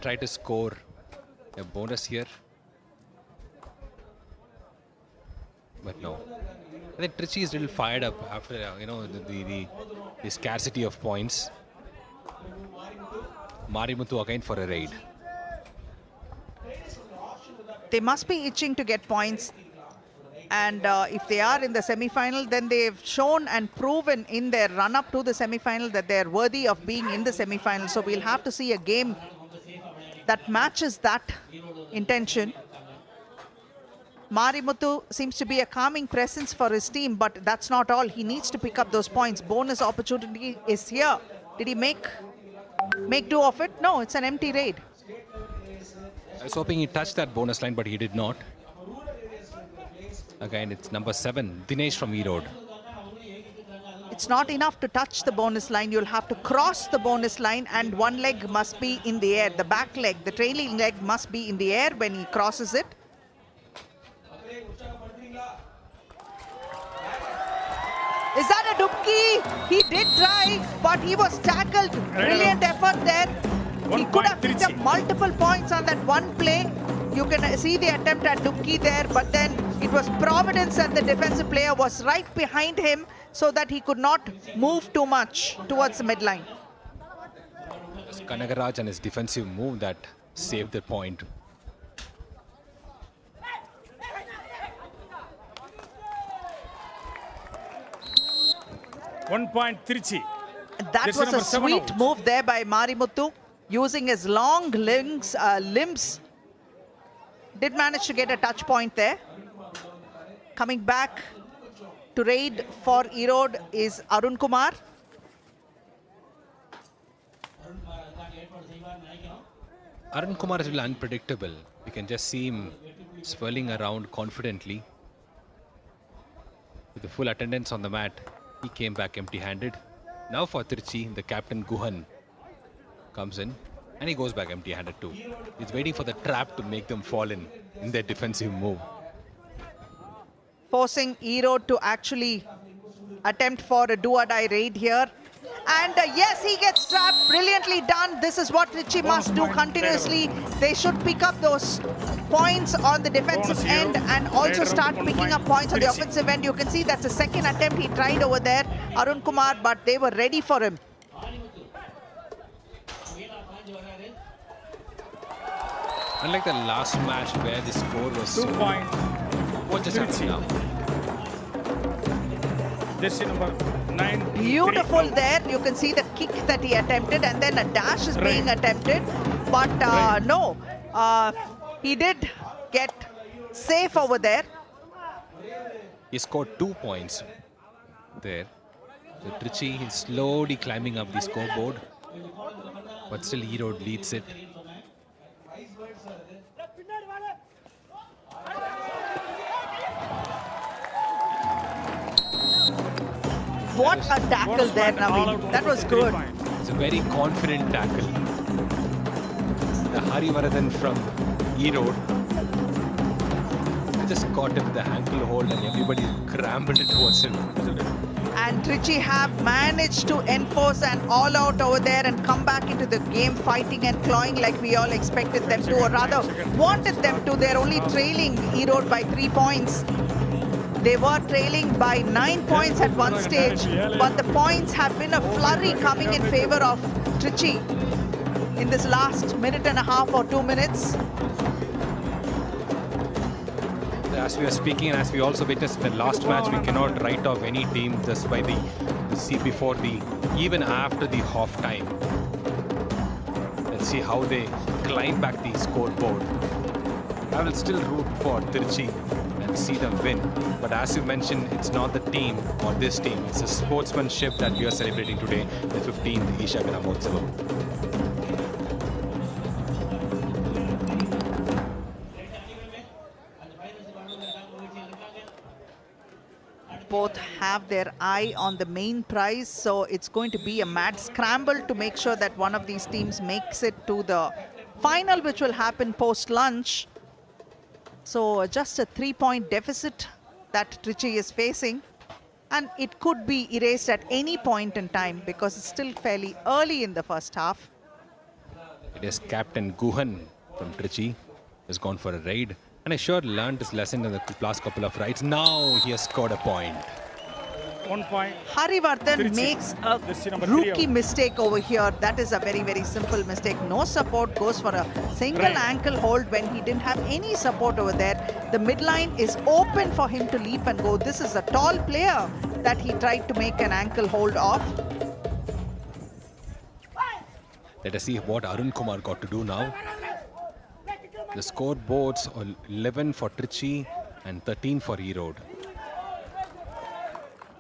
Try to score a bonus here, but no. I think Trichy is a little fired up after the scarcity of points. Marimuthu again for a raid. They must be itching to get points. And if they are in the semi-final, then they've shown and proven in their run-up to the semi-final that they're worthy of being in the semi-final. So we'll have to see a game that matches that intention. Marimuthu seems to be a calming presence for his team, but that's not all. He needs to pick up those points. Bonus opportunity is here. Did he make do of it? No, it's an empty raid. I was hoping he touched that bonus line, but he did not. Again, it's number 7, Dinesh from Erode. It's not enough to touch the bonus line. You'll have to cross the bonus line, and one leg must be in the air. The back leg, the trailing leg must be in the air when he crosses it. Is that a dubki? He did try, but he was tackled. Brilliant effort there. He could have picked up multiple points on that one play. You can see the attempt at dubki there, but then it was providence that the defensive player was right behind him so that he could not move too much towards the midline. It's Kanagaraj and his defensive move that saved the point. .30. That was a sweet move there by Marimuthu, using his long limbs. Did manage to get a touch point there. Coming back to raid for Erode is Arun Kumar. Arun Kumar is a little unpredictable. You can just see him swirling around confidently. With the full attendance on the mat, he came back empty-handed. Now for Trichy, the captain Guhan comes in and he goes back empty-handed too. He's waiting for the trap to make them fall in their defensive move. Forcing Erode to actually attempt for a do-or-die raid here. And yes, he gets trapped. Brilliantly done. This is what Trichy must do continuously. They should pick up those points on the defensive end and also start picking up points on the offensive end. You can see that's the second attempt he tried over there, Arun Kumar, but they were ready for him. Unlike the last match where the score was 2 points. What just happened now? Jersey number 9. Beautiful there. You can see the kick that he attempted, and then a dash is being attempted. But no, he did get safe over there. He scored 2 points there. So Trichy is slowly climbing up the scoreboard, but still Erode leads it. What a tackle there, Naveen. That was good. It's a very confident tackle. The Harivaradhan from Erode just caught him the ankle hold and everybody scrambled towards him. And Trichy have managed to enforce an all-out over there and come back into the game fighting and clawing like we all expected them to, or rather wanted them to. They're only trailing Erode by 3 points. They were trailing by 9 points at one stage, but the points have been a flurry coming in favor of Trichy in this last minute and a half or 2 minutes. As we are speaking, and as we also witnessed in the last match, we cannot write off any team just by the before even after the half time. Let's see how they climb back the scoreboard. I will still root for Trichy and see them win. But as you mentioned, it's not the team or this team. It's the sportsmanship that we are celebrating today, the 15th Isha Gramotsavam. Both have their eye on the main prize, so it's going to be a mad scramble to make sure that one of these teams makes it to the final, which will happen post-lunch. So just a 3-point deficit that Trichy is facing, and it could be erased at any point in time because it's still fairly early in the first half. It is Captain Guhan from Trichy has gone for a raid. And I sure learned his lesson in the last couple of raids. Now he has scored a point. 1 point. Harivardhan Trichy. makes a Jersey number 3 rookie out. mistake over here. That is a very, very simple mistake. No support, goes for a single Right. ankle hold when he didn't have any support over there. The midline is open for him to leap and go. This is a tall player that he tried to make an ankle hold off. Let us see what Arun Kumar got to do now. The scoreboards are 11 for Trichy and 13 for Erode.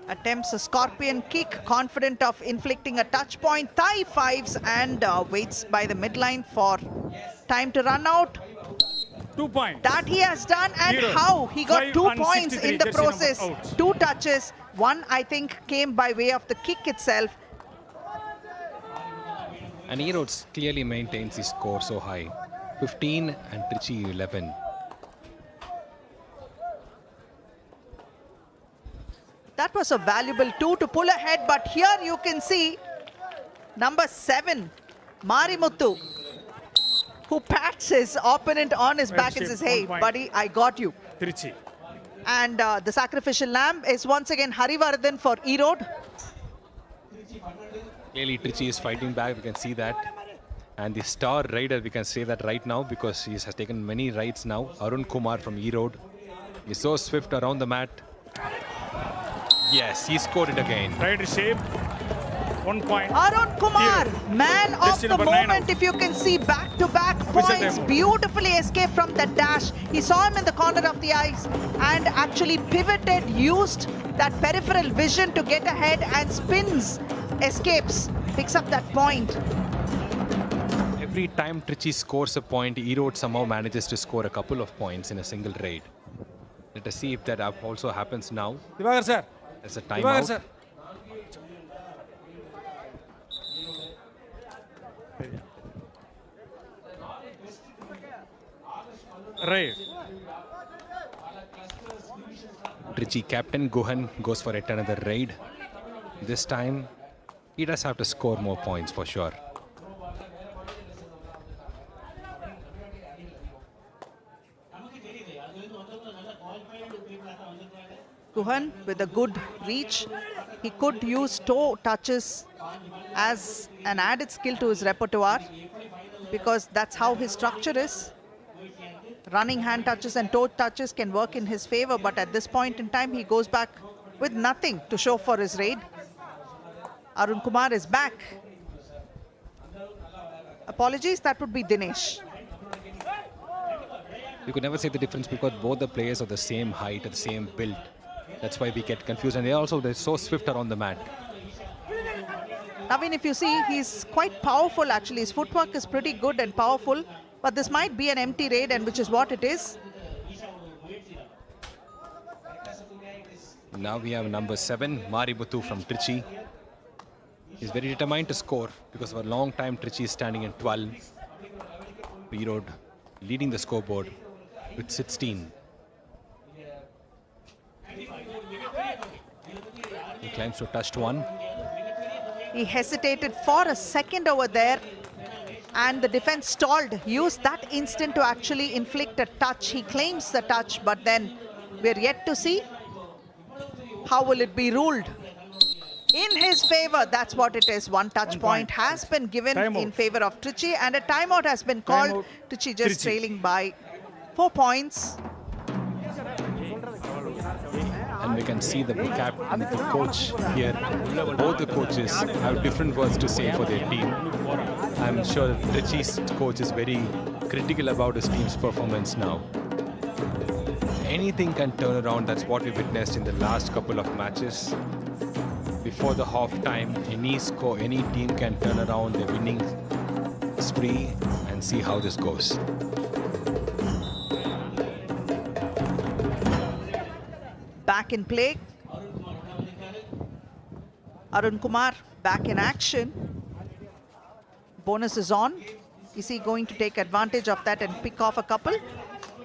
Attempts a scorpion kick, confident of inflicting a touch point, thigh fives, and waits by the midline for time to run out. 2 points. That he has done, and Erode. how he got 5 2 and points 63, in the jersey number process. out. 2 touches, one I think came by way of the kick itself. And Erode clearly maintains his score so high. 15 and Trichy 11. That was a valuable 2 to pull ahead, but here you can see number 7, Marimuthu, who pats his opponent on his back and Friendship, says, hey, 1 point. buddy, I got you. Trichy. And the sacrificial lamb is once again Harivardhan for Erode. Clearly Trichy is fighting back, we can see that. And the star raider, we can say that right now because he has taken many raids now. Arun Kumar from Erode. He's so swift around the mat. Yes, he scored it again. Right shape. 1 point. Arun Kumar, Erode. man of Jersey the number 9 moment. out. If you can see back-to-back points, time out. beautifully escaped from that dash. He saw him in the corner of the eyes and actually pivoted, used that peripheral vision to get ahead and spins, escapes, picks up that point. Every time Trichy scores a point, Erode somehow manages to score a couple of points in a single raid. Let us see if that also happens now. Divagar sir. There's a Divagar timeout. sir. Right. Trichy captain Guhan goes for yet another raid. This time, he does have to score more points for sure. Guhan with a good reach. He could use toe touches as an added skill to his repertoire because that's how his structure is. Running hand touches and toe touches can work in his favor, but at this point in time, he goes back with nothing to show for his raid. Arun Kumar is back. Apologies, that would be Dinesh. You could never say the difference because both the players are the same height, the same build. That's why we get confused. And they're so swift around the mat. Naveen, if you see, he's quite powerful actually. His footwork is pretty good and powerful. But this might be an empty raid, and which is what it is. Now we have number 7, Marimuthu from Trichy. He's very determined to score because for a long time Trichy is standing in 12. Erode leading the scoreboard with 16. He climbs to touched 1. He hesitated for a second over there, and the defense stalled. Used that instant to actually inflict a touch. He claims the touch, but then we're yet to see how will it be ruled. In his favor, that's what it is. One touch point has been given in favor of Trichy, and a timeout has been called. Trichy just trailing by 4 points. And we can see the cap and the coach here. Both the coaches have different words to say for their team. I'm sure Trichy's coach is very critical about his team's performance now. Anything can turn around. That's what we witnessed in the last couple of matches. Before the half time, any team can turn around their winning spree and see how this goes. Back in play. Arun Kumar back in action. Bonus is on. Is he going to take advantage of that and pick off a couple?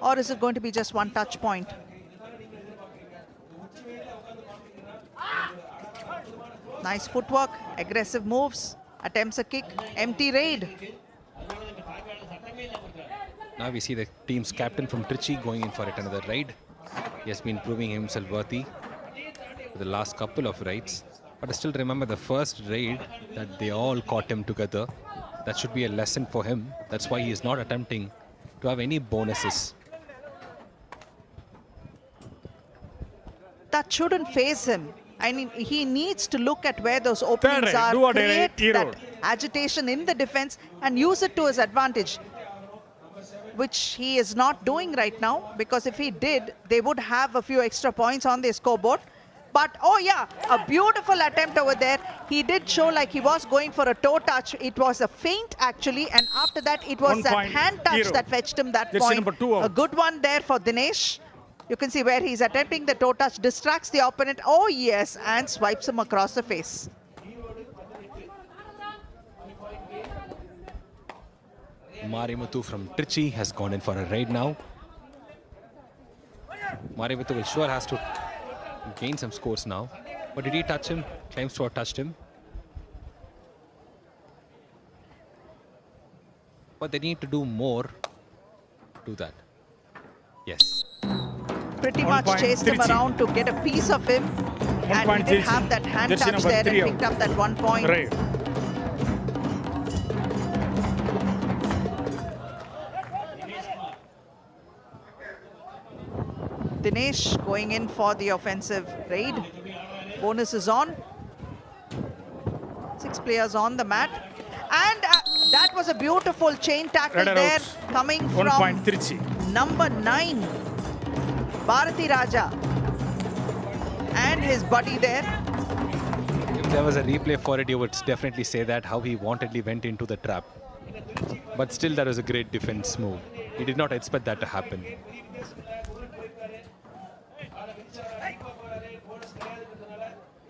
Or is it going to be just one touch point? Nice footwork, aggressive moves, attempts a kick, empty raid. Now we see the team's captain from Trichy going in for yet another raid. He has been proving himself worthy for the last couple of raids. But I still remember the first raid that they all caught him together. That should be a lesson for him. That's why he is not attempting to have any bonuses. That shouldn't phase him. I mean, he needs to look at where those openings raid, are, do a create raid, that agitation in the defense and use it to his advantage, which he is not doing right now, because if he did, they would have a few extra points on their scoreboard. But, oh yeah, a beautiful attempt over there. He did show like he was going for a toe touch. It was a feint, actually, and after that, it was that hand touch that fetched him that Jersey point. number 2 out. A good one there for Dinesh. You can see where he's attempting the toe touch, distracts the opponent. Oh, yes, and swipes him across the face. Marimuthu from Trichy has gone in for a raid now. Marimuthu will sure has to gain some scores now. But did he touch him? Claims to have touched him. But they need to do more to that. Yes. Pretty much chased him around to get a piece of him. And he did have that hand Jersey touch number there and 3 picked up that 1 point. Right. Dinesh going in for the offensive raid. Bonus is on. 6 players on the mat. And that was a beautiful chain tackle there coming 1 from point Trichy. number 9, Bharati Raja. And his buddy there. If there was a replay for it, you would definitely say that how he wantedly went into the trap. But still, that was a great defense move. He did not expect that to happen.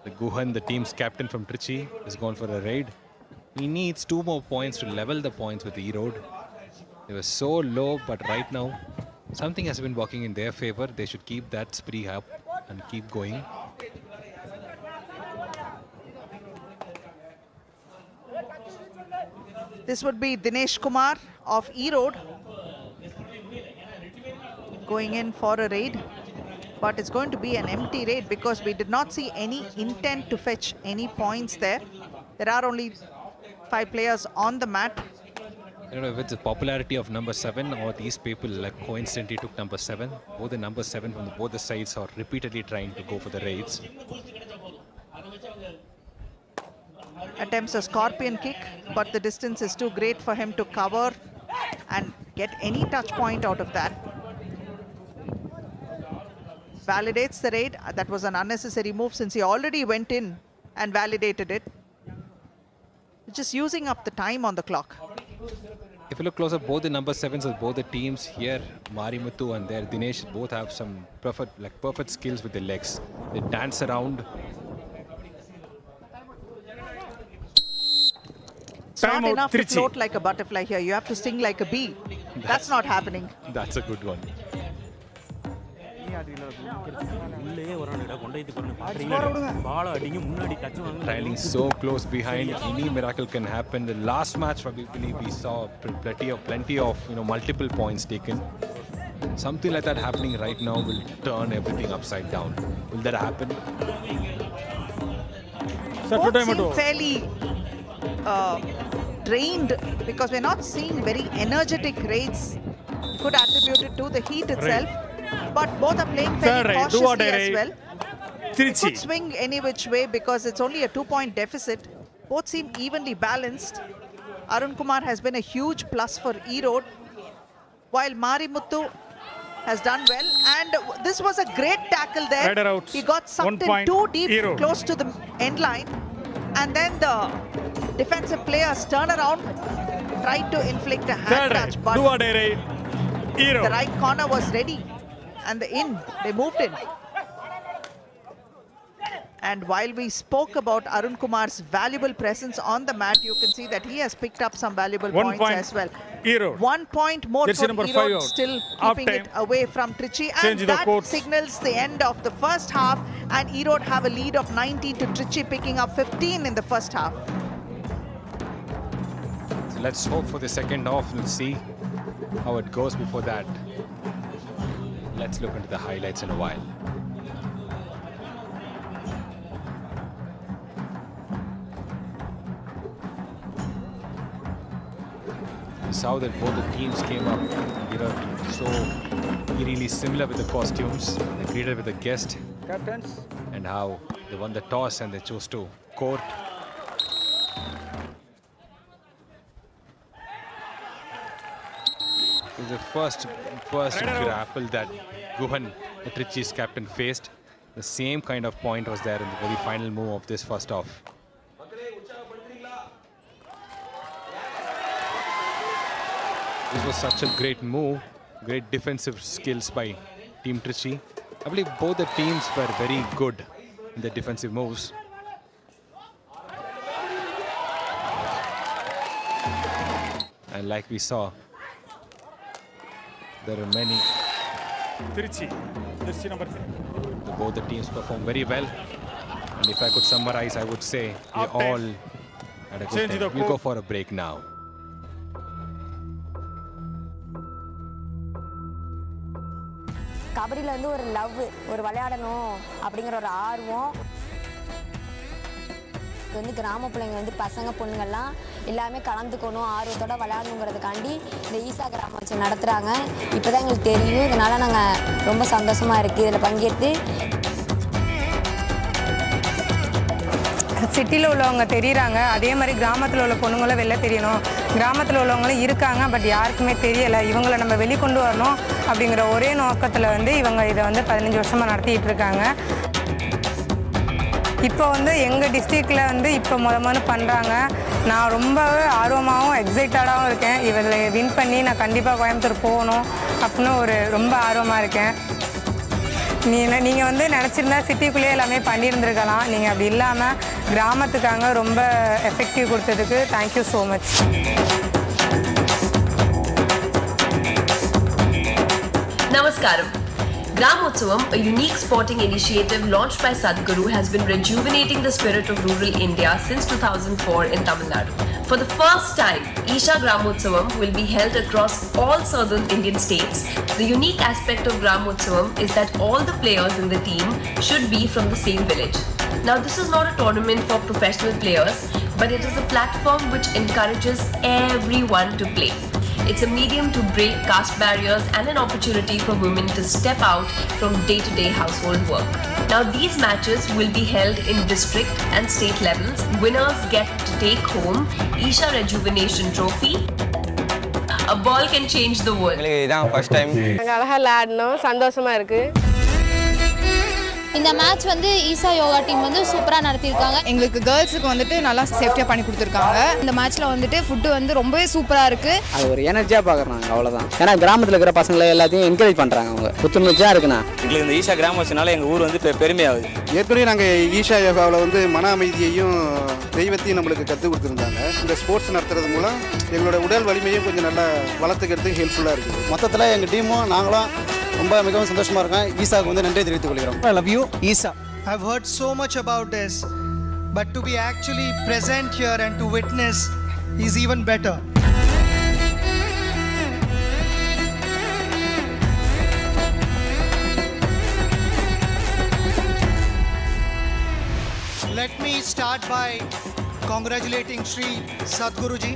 The Guhan, the team's captain from Trichy, has gone for a raid. He needs 2 more points to level the points with Erode. They were so low, but right now, something has been working in their favor. They should keep that spree up and keep going. This would be Dinesh Kumar of Erode going in for a raid. But it's going to be an empty raid because we did not see any intent to fetch any points there. There are only 5 players on the mat. I don't know if it's the popularity of number 7 or these people like coincidentally took number 7. Both the number 7 from both the sides are repeatedly trying to go for the raids. Attempts a scorpion kick, but the distance is too great for him to cover and get any touch point out of that. Validates the raid. That was an unnecessary move since he already went in and validated it. Just using up the time on the clock. If you look closer, both the number 7s of both the teams here, Marimuthu and there, Dinesh, both have some perfect skills with their legs. They dance around. It's not enough to float like a butterfly here. You have to sting like a bee. That's not happening. That's a good one. Trailing so close behind, any miracle can happen. The last match, I believe, we saw plenty of multiple points taken. Something like that happening right now will turn everything upside down. Will that happen? Both seem fairly drained because we're not seeing very energetic raids. Could attribute it to the heat itself. But both are playing fairly cautiously as well. Could swing any which way because it's only a 2-point deficit. Both seem evenly balanced. Arun Kumar has been a huge plus for Erode, while Marimuthu has done well. And this was a great tackle there. He got sucked in too deep, close to the end line. And then the defensive players turn around, tried to inflict a hand touch, but the right corner was ready. And they moved in. And while we spoke about Arun Kumar's valuable presence on the mat, you can see that he has picked up some valuable points as well. 1 point more for Erode, still keeping it away from Trichy. And that signals the end of the first half. And Erode have a lead of 19 to Trichy, picking up 15 in the first half. So let's hope for the second half. Let's see how it goes before that, let's look into the highlights in a while. This is how that both the teams came up. They were so eerily similar with the costumes. They greeted with a guest, Captains. and how they won the toss and they chose to court. It was the first grapple that Guhan, the Trichy's captain, faced. The same kind of point was there in the very final move of this first off. This was such a great move, great defensive skills by Team Trichy. I believe both the teams were very good in the defensive moves. And like we saw, there are many. Trichy number 3. Both the teams performed very well. And if I could summarize, I would say they all had a good time. We'll go for a break now. கபடியில் வந்து ஒரு love, ஒரு விளையாடணும் அப்படிங்கிற ஒரு ஆர்வம். இது வந்து கிராம பிள்ளைங்க வந்து பசங்க பொண்ணுங்கள்லாம் எல்லாமே கலந்துக்கணும், ஆர்வத்தோடு விளையாடணுங்கிறதுக்காண்டி இந்த ஈசா கிராமம் வச்சு நடத்துகிறாங்க. இப்போ தான் எங்களுக்கு தெரியும். இதனால் நாங்கள் ரொம்ப சந்தோஷமாக இருக்குது இதில் பங்கேற்று. சிட்டியில் உள்ளவங்க தெரியுறாங்க, அதே மாதிரி கிராமத்தில் உள்ள பொண்ணுங்களும் வெளில தெரியணும். கிராமத்தில் உள்ளவங்களும் இருக்காங்க, பட் யாருக்குமே தெரியலை. இவங்களை நம்ம வெளிக்கொண்டு வரணும் அப்படிங்கிற ஒரே நோக்கத்தில் வந்து இவங்க இதை வந்து 15 வருஷமாக நடத்திட்டு இருக்காங்க. இப்போ வந்து எங்கள் டிஸ்ட்ரிக்டில் வந்து இப்போ முதல்ல பண்ணுறாங்க. நான் ரொம்பவே ஆர்வமாகவும் எக்ஸைட்டடாகவும் இருக்கேன். இதில் வின் பண்ணி நான் கண்டிப்பாக கோயம்புத்தூர் போகணும் அப்படின்னு ரொம்ப ஆர்வமாக இருக்கேன். நீங்கள் வந்து நினச்சிருந்தா சிட்டிக்குள்ளேயே எல்லாமே பண்ணியிருந்துருக்கலாம். நீங்கள் அப்படி இல்லாமல் கிராமத்துக்காக ரொம்ப எஃபெக்டிவ் கொடுத்ததுக்கு thank you so much. Namaskaram. Gramotsavam, a unique sporting initiative launched by Sadhguru, has been rejuvenating the spirit of rural India since 2004 in Tamil Nadu. For the first time, Isha Gramotsavam will be held across all southern Indian states. The unique aspect of Gramotsavam is that all the players in the team should be from the same village. Now, this is not a tournament for professional players, but it is a platform which encourages everyone to play. It's a medium to break caste barriers and an opportunity for women to step out from day-to-day household work. Now, these matches will be held in district and state levels. Winners get to take home Isha Rejuvenation Trophy. A ball can change the world. இதான் first time. நாங்கள் அழகாக விளையாடணும், சந்தோஷமாக இருக்குது. இந்த match வந்து ஈசா yoga team வந்து சூப்பராக நடத்தியிருக்காங்க. எங்களுக்கு கேர்ள்ஸுக்கு வந்துட்டு நல்லா சேஃப்டியாக பண்ணி கொடுத்துருக்காங்க. இந்த மேட்ச்சில் வந்துட்டு ஃபுட்டு வந்து ரொம்பவே சூப்பராக இருக்குது. அது ஒரு எனர்ஜியாக பார்க்குறாங்க, அவ்வளோதான். ஏன்னா கிராமத்தில் இருக்கிற பசங்களை எல்லாத்தையும் என்கரேஜ் பண்ணுறாங்க. அவங்க புத்துணர்ச்சியாக இருக்குண்ணா. எங்களுக்கு இந்த ஈஷா கிராமம் வச்சனால எங்கள் ஊர் வந்து பெருமையாகுது. ஏற்கனவே நாங்கள் ஈஷா யோகாவில் வந்து மன அமைதியையும் தெய்வத்தையும் நம்மளுக்கு கற்றுக் கொடுத்துருந்தாங்க. இந்த ஸ்போர்ட்ஸ் நடத்துறது மூலம் எங்களோட உடல் வலிமையும் கொஞ்சம் நல்லா வளர்த்துக்கிறதுக்கு ஹெல்ப்ஃபுல்லாக இருக்குது. மொத்தத்தில் எங்கள் டீமும் நாங்களும் ரொம்ப மிகவும் சந்தோஷமாக இருக்கோம். ஈசாவுக்கு வந்து நன்றி தெரிவித்துக் கொள்கிறோம். I love you, Isa. I've heard so much about this, but to be actually present here and to witness is even better. Let me start by congratulating Sri Sadhguruji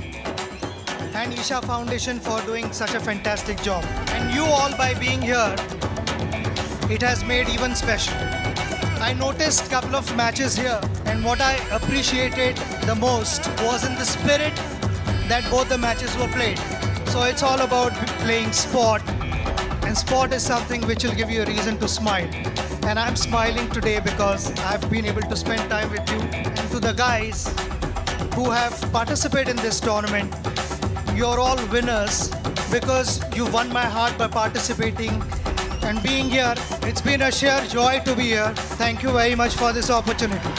and Isha Foundation for doing such a fantastic job. And you all, by being here, it has made even special. I noticed a couple of matches here, and what I appreciated the most was in the spirit that both the matches were played. So it's all about playing sport, and sport is something which will give you a reason to smile. And I'm smiling today because I've been able to spend time with you. And to the guys who have participated in this tournament, you're all winners because you won my heart by participating and being here. It's been a sheer joy to be here. Thank you very much for this opportunity.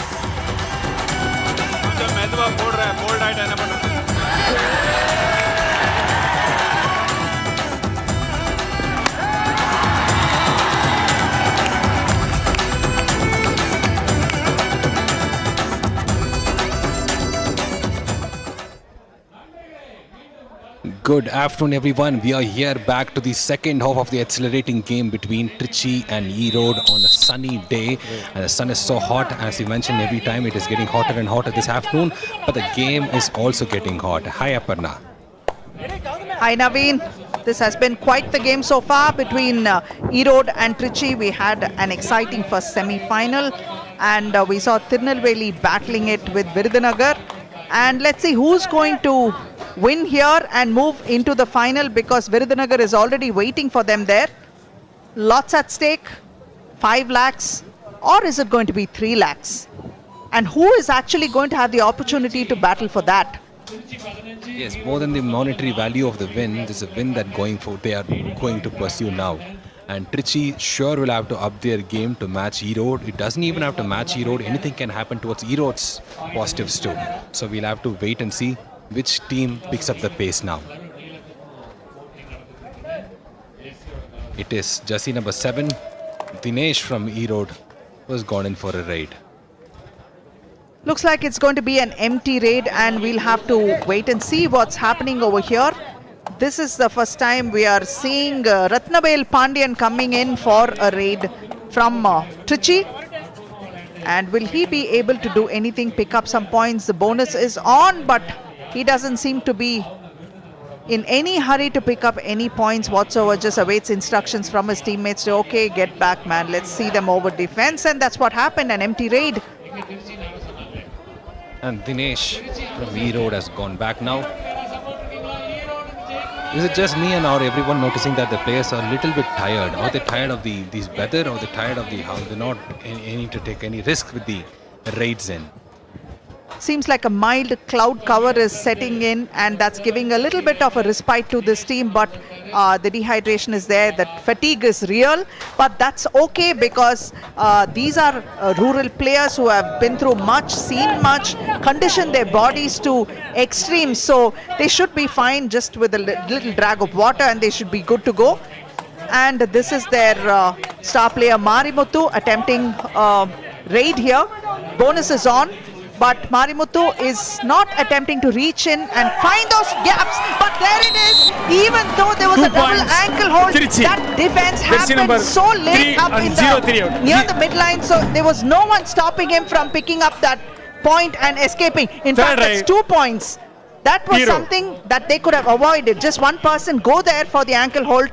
good afternoon, everyone. We are here back to the second half of the accelerating game between Trichy and Erode on a sunny day. And the sun is so hot, as you mentioned, every time it is getting hotter and hotter this afternoon. But the game is also getting hot. Hi, Aparna. Hi, Naveen. This has been quite the game so far between Erode and Trichy. We had an exciting first semi-final, and we saw Tirunelveli battling it with Virudhunagar. And let's see who's going to win here and move into the final, because Virudhunagar is already waiting for them there. Lots at stake, 5 lakhs, or is it going to be 3 lakhs? And who is actually going to have the opportunity to battle for that? Yes, more than the monetary value of the win, there's a win that they are going to pursue now. And Trichy sure will have to up their game to match Erode. It doesn't even have to match Erode. Anything can happen towards Erode's positives too. So we'll have to wait and see which team picks up the pace now. It is jersey number 7, Dinesh from Erode, was gone in for a raid. Looks like it's going to be an empty raid, and we'll have to wait and see what's happening over here. This is the first time we are seeing Ratnabel Pandian coming in for a raid from Trichy. And will he be able to do anything, pick up some points? The bonus is on, but he doesn't seem to be in any hurry to pick up any points whatsoever. Just awaits instructions from his teammates to, okay, get back, man. Let's see them over defense. And that's what happened, an empty raid. And Dinesh from Erode has gone back now. Is it just me, and are everyone noticing that the players are a little bit tired? Are they tired of these weather, or are they tired of how they're not any to take any risk with the raids in? Seems like a mild cloud cover is setting in, and that's giving a little bit of a respite to this team, but the dehydration is there, that fatigue is real, but that's okay, because these are rural players who have been through much, seen much, conditioned their bodies to extremes, so they should be fine just with a little drag of water, and they should be good to go. And this is their star player Marimuthu attempting raid here. Bonus is on. But Marimuthu is not attempting to reach in and find those gaps. But there it is. Even though there was a double ankle hold, that defense happened so late up in near the midline. So there was no one stopping him from picking up that point and escaping. In fact, that's 2 points. That was something that they could have avoided. Just one person go there for the ankle hold,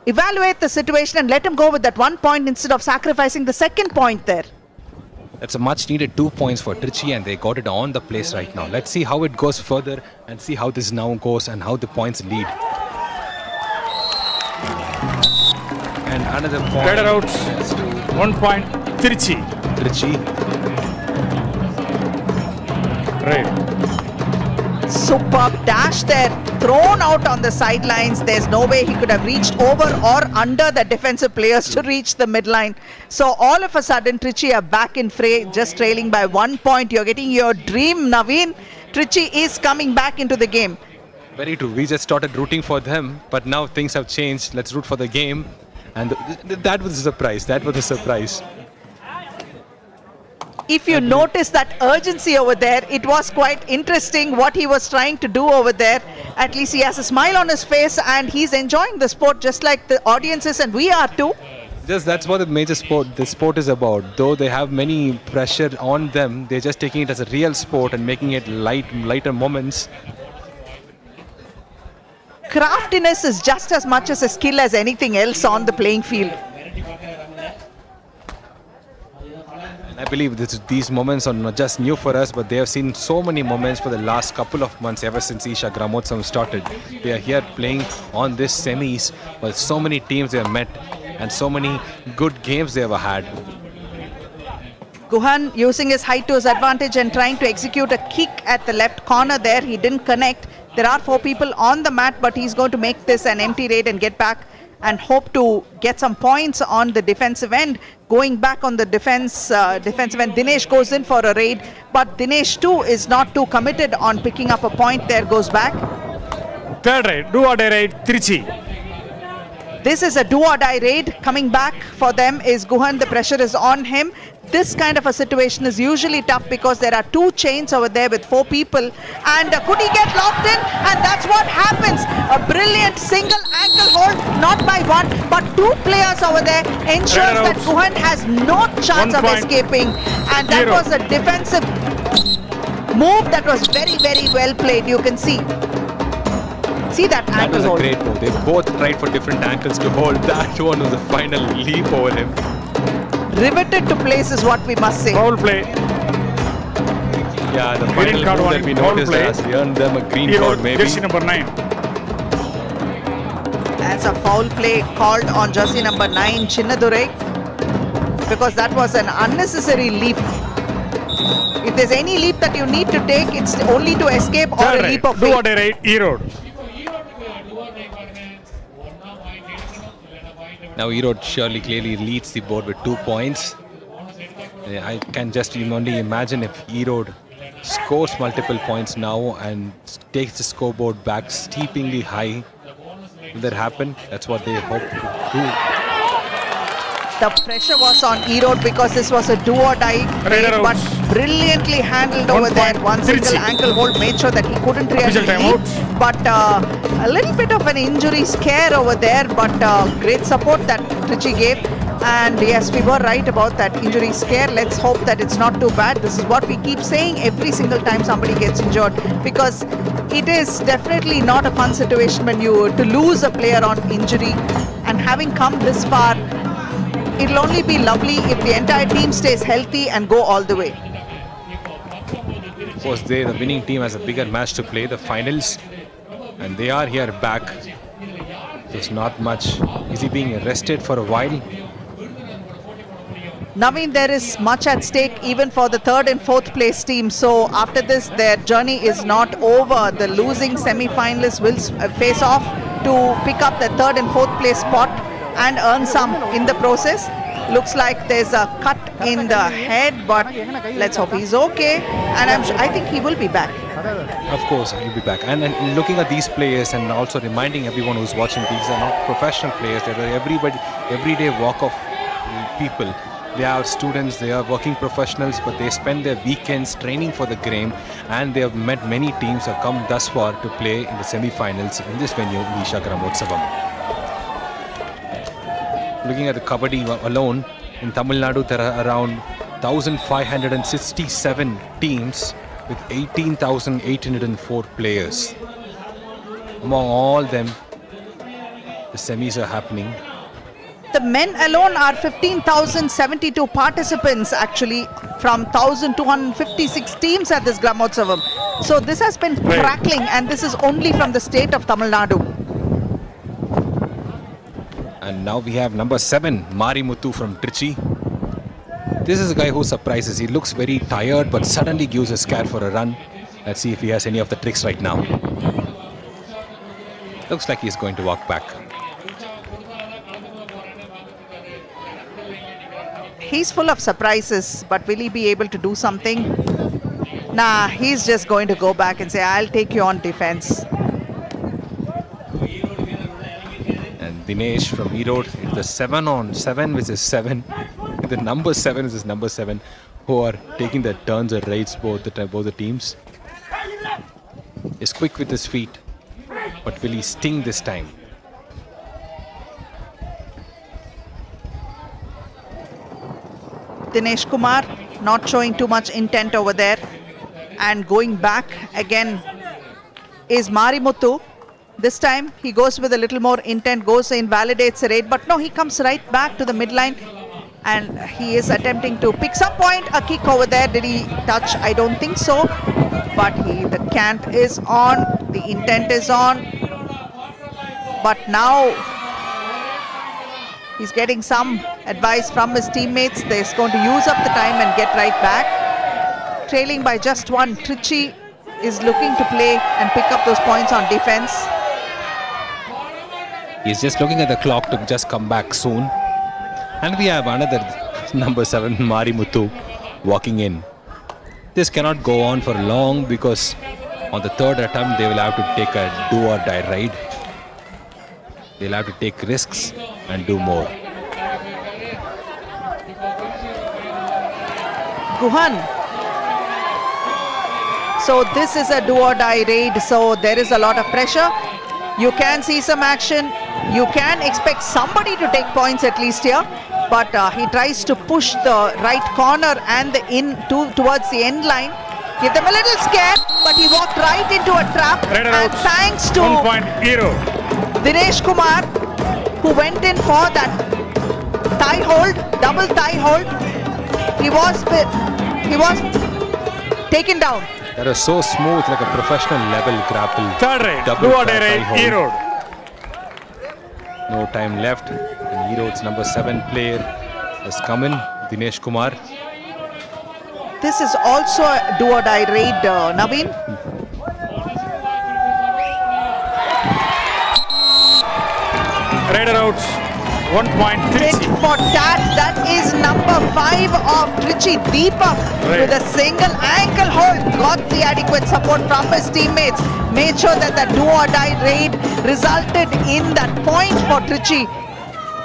evaluate the situation, and let him go with that 1 point instead of sacrificing the second point there. That's a much needed 2 points for Trichy, and they got it on the place right now. Let's see how it goes further and see how this now goes and how the points lead. And another point. Better out. 1 point. Trichy. Right. Superb dash there, thrown out on the sidelines. There's no way he could have reached over or under the defensive players to reach the midline. So all of a sudden, Trichy are back in fray, just trailing by 1 point. You're getting your dream, Naveen. Trichy is coming back into the game. Very true. We just started rooting for them, but now things have changed. Let's root for the game. And that was a surprise. That was a surprise. If you notice that urgency over there, it was quite interesting what he was trying to do over there. At least he has a smile on his face, and he's enjoying the sport just like the audiences, and we are too. Just that's what the sport is about. Though they have many pressure on them, they're just taking it as a real sport and making it lighter moments. Craftiness is just as much as a skill as anything else on the playing field. I believe these moments are not just new for us, but they have seen so many moments for the last couple of months, ever since Isha Gramotsavam started. They are here playing on this semis, but so many teams they have met and so many good games they ever had. Guhan using his height to his advantage and trying to execute a kick at the left corner there. He didn't connect. There are 4 people on the mat, but he's going to make this an empty raid and get back and hope to get some points on the defensive end. Going back on the defensive end, Dinesh goes in for a raid, but Dinesh too is not too committed on picking up a point there, goes back. Third raid, do or die raid, Trichy. This is a do or die raid. Coming back for them is Guhan. The pressure is on him. this kind of a situation is usually tough because there are two chains over there with 4 people, and could he get locked in? And that's what happens. A brilliant single ankle hold, not by one but 2 players over there, ensures that Guhan has no chance of escaping, and that was a defensive move that was very, very well played. You can see that ankle That was a hold. great move. They both tried for different ankles to hold. That one was a final leap over him. Riveted to place is what we must say. Foul play. Yeah, the final card move that we warning, foul noticed play. has earned them a green Erode, card maybe. jersey number 9. As a foul play called on jersey number 9, Chinnadurai, because that was an unnecessary leap. If there's any leap that you need to take, it's only to escape or a leap of Do or faith. die right, Erode. Now Erode surely clearly leads the board with 2 points. I can just only imagine if Erode scores multiple points now and takes the scoreboard back steepingly high. Will that happen? That's what they hope to do. The pressure was on Erode because this was a do or die play, Raider but brilliantly handled over there. One single ankle hold made sure that he couldn't really leap. But a little bit of an injury scare over there, but great support that Trichy gave. And yes, we were right about that injury scare. Let's hope that it's not too bad. This is what we keep saying every single time somebody gets injured, because it is definitely not a fun situation when you to lose a player on injury. And having come this far, it'll only be lovely if the entire team stays healthy and go all the way. Of course, the winning team has a bigger match to play, the finals, and they are here back. There's not much. Is he being arrested for a while? Naveen, there is much at stake even for the 3rd and 4th place team. So after this, their journey is not over. The losing semi-finalists will face off to pick up the 3rd and 4th place spot and earn some in the process. Looks like there's a cut in the head, but let's hope he's okay. And I think he will be back. Of course, he'll be back. And looking at these players and also reminding everyone who's watching, these are not professional players. They are everyday walk of people. They are students, they are working professionals, but they spend their weekends training for the game, and they have met many teams who have come thus far to play in the semi-finals in this venue, Isha Gramotsavam. Looking at the Kabaddi alone, in Tamil Nadu there are around 1,567 teams with 18,804 players. Among all them, the semis are happening. The men alone are 15,072 participants actually from 1,256 teams at this Gramotsavam. So this has been crackling, and this is only from the state of Tamil Nadu. And now we have number 7, Marimuthu from Trichy. This is a guy who surprises. He looks very tired but suddenly gives a scare for a run. Let's see if he has any of the tricks right now. Looks like he's going to walk back. He's full of surprises, but will he be able to do something? Nah, he's just going to go back and say, I'll take you on defense. And Dinesh from Erode, the 7-on-7 which is 7. The number 7 is his number 7, who are taking their turns or raids both the teams. He's quick with his feet, but will he sting this time? Dinesh Kumar not showing too much intent over there, and going back again is Marimuthu. This time he goes with a little more intent, goes in, validates the raid, but no, he comes right back to the midline, and he is attempting to pick some point. A kick over there. Did he touch? I don't think so, but the cant is on, the intent is on, but now he's getting some advice from his teammates. They're going to use up the time and get right back. Trailing by just 1, Trichy is looking to play and pick up those points on defense. He's just looking at the clock to just come back soon. And we have another number 7, Marimuthu, walking in. This cannot go on for long, because on the 3rd attempt they will have to take a do or die ride. They'll have to take risks and do more. Guhan. So this is a do or die raid, so there is a lot of pressure. You can see some action. You can expect somebody to take points at least here, but he tries to push the right corner and the towards the end line. Give them a little scare, but he walked right into a trap. And thanks to 1 point Erode. Dinesh Kumar, who went in for that thigh hold, double thigh hold. He was taken down. That was so smooth, like a professional level grapple. Third raid, Double do or thigh die hold. Erode. No time left. And Erode's number 7 player has come in, Dinesh Kumar. This is also a do or die raid, Naveen. Raider outs. 1 point Tit Trichy. for tat. That is number 5 of Trichy, Deepak, with a single ankle hold. Got the adequate support from his teammates. Made sure that the do or die raid resulted in that point for Trichy.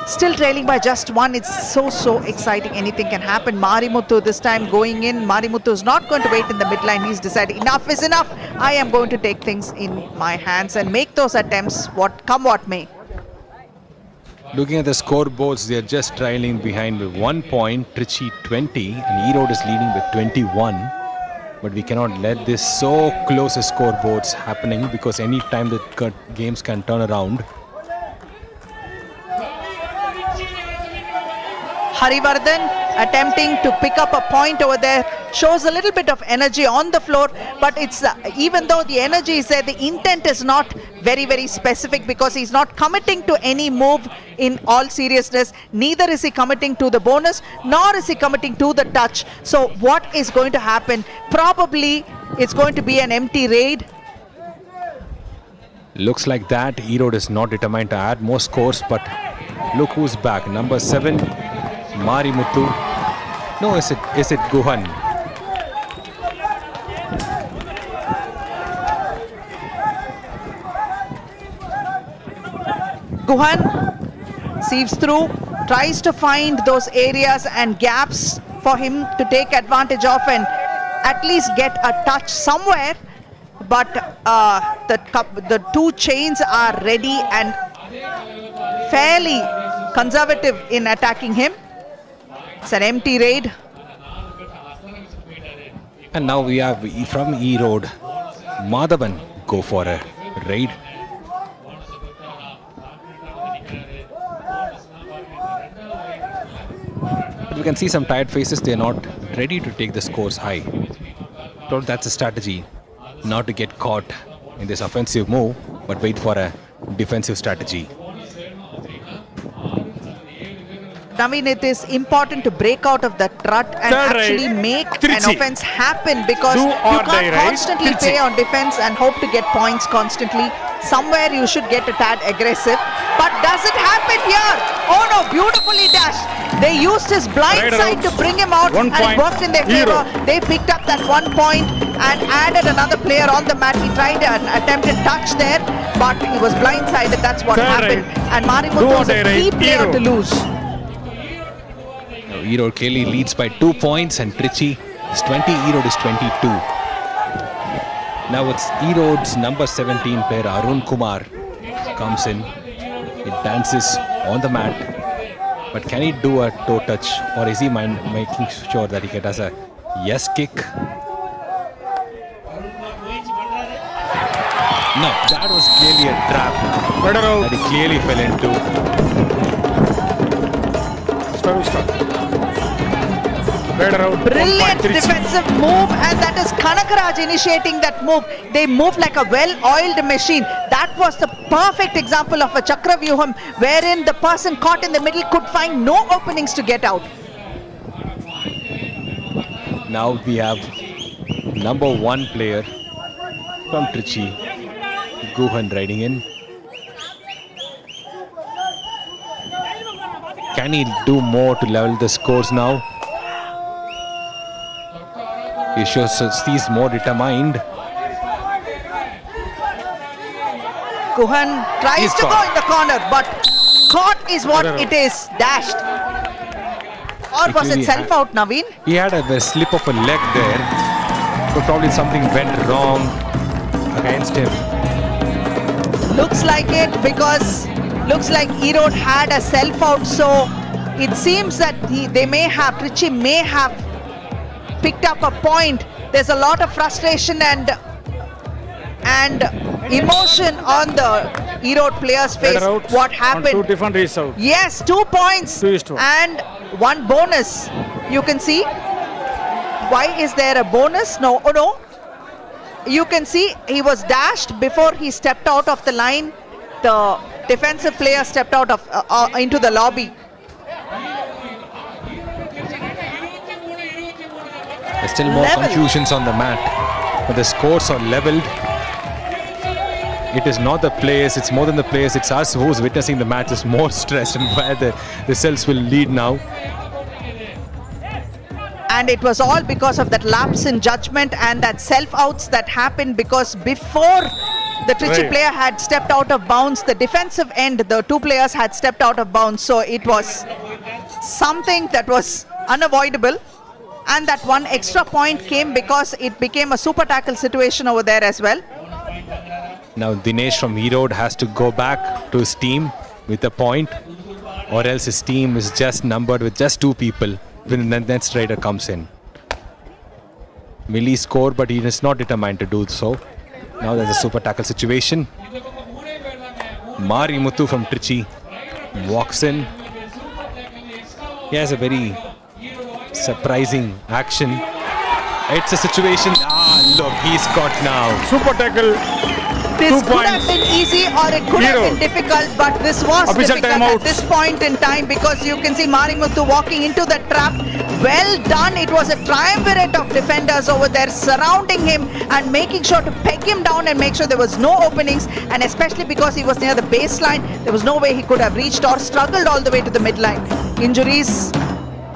Still trailing by just 1. It's so exciting. Anything can happen. Marimuthu this time going in. Marimuthu is not going to wait in the midline. He's decided enough is enough. I am going to take things in my hands and make those attempts, what may. Looking at the scoreboards, they are just trailing behind with 1 point, Trichy 20, and Erode is leading with 21. But we cannot let this so close scoreboards happening, because any time the games can turn around. Harivardhan attempting to pick up a point over there, shows a little bit of energy on the floor, but it's even though the energy is there, the intent is not very specific, because he's not committing to any move in all seriousness. Neither is he committing to the bonus, nor is he committing to the touch. So what is going to happen? Probably it's going to be an empty raid. Looks like that. Erode is not determined to add more scores, but look who's back. Number 7, Marimuthu. No, is it Guhan? Guhan sieves through, tries to find those areas and gaps for him to take advantage of and at least get a touch somewhere. But the two chains are ready and fairly conservative in attacking him. It's an empty raid. And now we have from Erode, Madhavan go for a raid. We can see some tired faces. They are not ready to take the scores high. So that's a strategy, not to get caught in this offensive move, but wait for a defensive strategy. Naveen, it is important to break out of that rut and actually make an offense happen, because you can't constantly play on defense and hope to get points constantly. Somewhere you should get a tad aggressive. But does it happen here? Oh no, beautifully dashed. They used his blind side to bring him out, and it worked in their favor. They picked up that 1 point and added another player on the mat. He tried an attempted touch there, but he was blindsided. That's what happened. And Marimuthu was a key player to lose. Erode clearly leads by 2 points, and Trichy is 20, Erode is 22. Now it's Erode's number 17 player Arun Kumar comes in. He dances on the mat, but can he do a toe touch, or is he making sure that he does a yes kick? No, that was clearly a trap that he clearly fell into. Brilliant defensive move, and that is Kanakaraj initiating that move. They move like a well-oiled machine. That was the perfect example of a Chakravyuham, wherein the person caught in the middle could find no openings to get out. Now we have number 1 player from Trichy, Guhan, riding in. Can he do more to level the scores now? He seems more determined. Guhan tries to go in the corner, but caught is what it is. Dashed. Or was it self-out, Naveen? He had a slip of a leg there. But probably something went wrong against him. Looks like it, because looks like Erode had a self-out. So it seems that Trichy may have picked up a point. There's a lot of frustration and emotion on the Erode players' face. What happened? 2 different results. Yes, 2 points 2-1. and 1 bonus. You can see. Why is there a bonus? No, oh no. You can see he was dashed before he stepped out of the line. The defensive player stepped out of into the lobby. There's still more confusions on the mat, but the scores are leveled. It is not the players, it's more than the players, it's us who's witnessing the match is more stressed and where the results will lead now. And it was all because of that lapse in judgment and that self-outs that happened, because before the Trichy player had stepped out of bounds, the defensive end, the 2 players had stepped out of bounds. So it was something that was unavoidable. And that 1 extra point came because it became a super tackle situation over there as well. Now Dinesh from Erode has to go back to his team with a point, or else his team is just numbered with just 2 people when the next rider comes in. Millie scored, but he is not determined to do so. Now there's a super tackle situation. Mari Muthu from Trichy walks in. He has a very surprising action. It's a situation. Look, he's caught now. Super tackle. This 2 could points. have been easy or it could have been difficult, but this was Official difficult timeout. at this point in time, because you can see Marimuthu walking into the trap. Well done. It was a triumvirate of defenders over there surrounding him and making sure to peg him down and make sure there was no openings, and especially because he was near the baseline, there was no way he could have reached or struggled all the way to the midline. Injuries.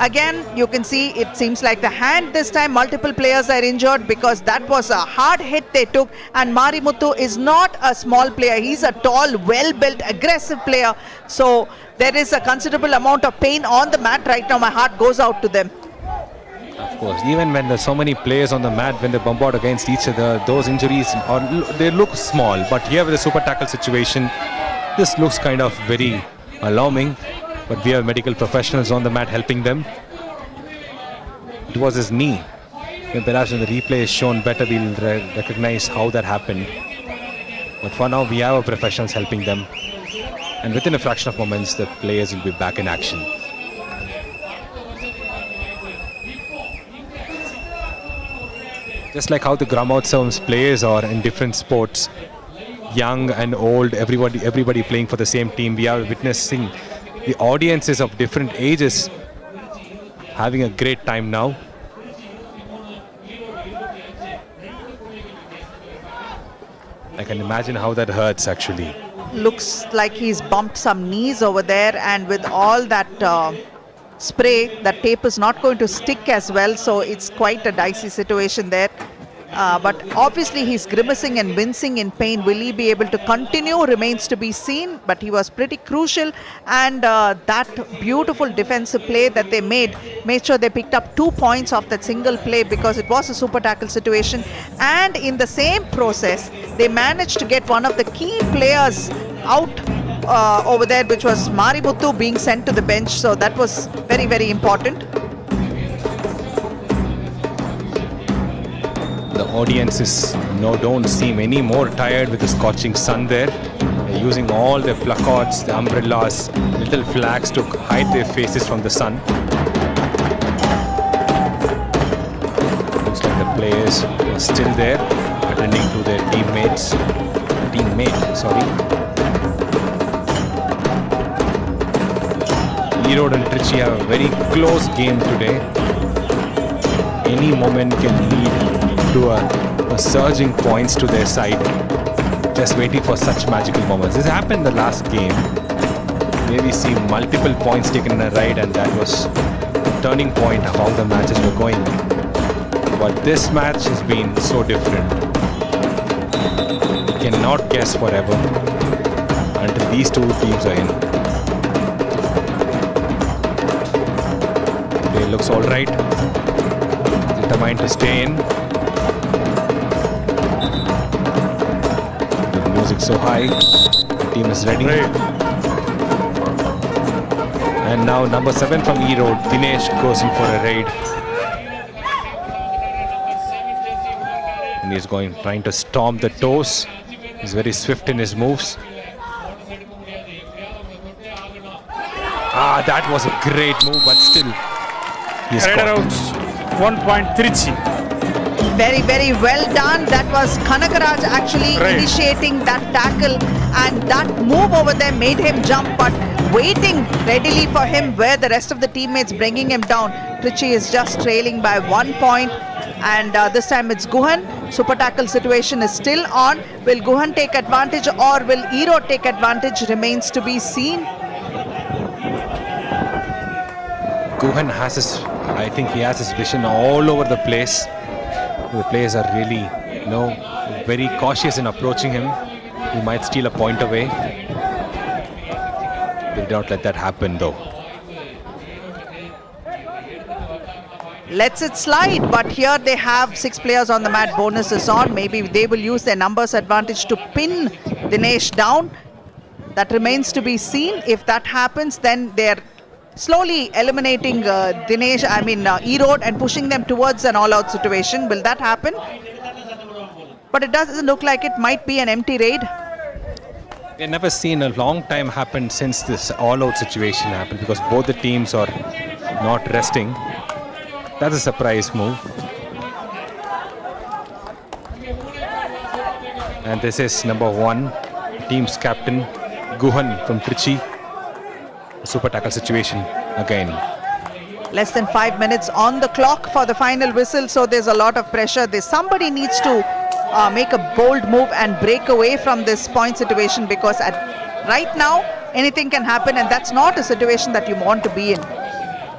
Again, you can see it seems like the hand this time. Multiple players are injured because that was a hard hit they took. And Marimuthu is not a small player. He's a tall, well-built, aggressive player. So there is a considerable amount of pain on the mat right now. My heart goes out to them. Of course, even when there's so many players on the mat, when they bombard against each other, those injuries, they look small. But here with the super tackle situation, this looks kind of very alarming. But we have medical professionals on the mat helping them. It was his knee. And perhaps when the replay is shown better, we'll recognize how that happened. But for now, we have our professionals helping them. And within a fraction of moments, the players will be back in action. Just like how the Gramotsavam's players are in different sports, young and old, everybody playing for the same team, we are witnessing the audiences of different ages having a great time now. I can imagine how that hurts actually. Looks like he's bumped some knees over there, and with all that spray, that tape is not going to stick as well, so it's quite a dicey situation there. But obviously he's grimacing and wincing in pain. Will he be able to continue remains to be seen, but he was pretty crucial, and that beautiful defensive play that they made sure they picked up 2 points off that single play, because it was a super tackle situation, and in the same process they managed to get one of the key players out over there, which was Marimuthu being sent to the bench. So that was very, very important. The audiences don't seem any more tired with the scorching sun there. They're using all their placards, the umbrellas, little flags to hide their faces from the sun. Looks like the players are still there, attending to their teammate. Erode and Trichy have a very close game today. Any moment can lead to a surging points to their side. Just waiting for such magical moments. This happened the last game, where we see multiple points taken in a ride, and that was a turning point of how the matches were going. But this match has been so different. You cannot guess forever until these two teams are in. looks all right. Determined to stay in. The music so high. The team is ready. And now number 7 from E-Road, Dinesh goes in for a raid. And he's trying to storm the toes. He's very swift in his moves. That was a great move, but still he's Raider caught. out. 1 point Trichy. Very, very well done. That was Kanagaraj actually initiating that tackle, and that move over there made him jump, but waiting readily for him where the rest of the teammates bringing him down. Trichy is just trailing by 1 point, and this time it's Guhan. Super tackle situation is still on. Will Guhan take advantage or will Ero take advantage remains to be seen. Guhan has I think he has his vision all over the place. The players are really, very cautious in approaching him. He might steal a point away. They did not let that happen though. Lets it slide, but here they have 6 players on the mat. Bonus is on. Maybe they will use their numbers advantage to pin Dinesh down. That remains to be seen. If that happens, then they're slowly eliminating E-Road and pushing them towards an all-out situation. Will that happen? But it doesn't look like it. Might be an empty raid. We've never seen a long time happen since this all-out situation happened, because both the teams are not resting. That's a surprise move. And this is number 1, team's captain, Guhan from Trichy. Super tackle situation again. Less than 5 minutes on the clock for the final whistle, so there's a lot of pressure. Somebody needs to make a bold move and break away from this point situation, because right now anything can happen, and that's not a situation that you want to be in.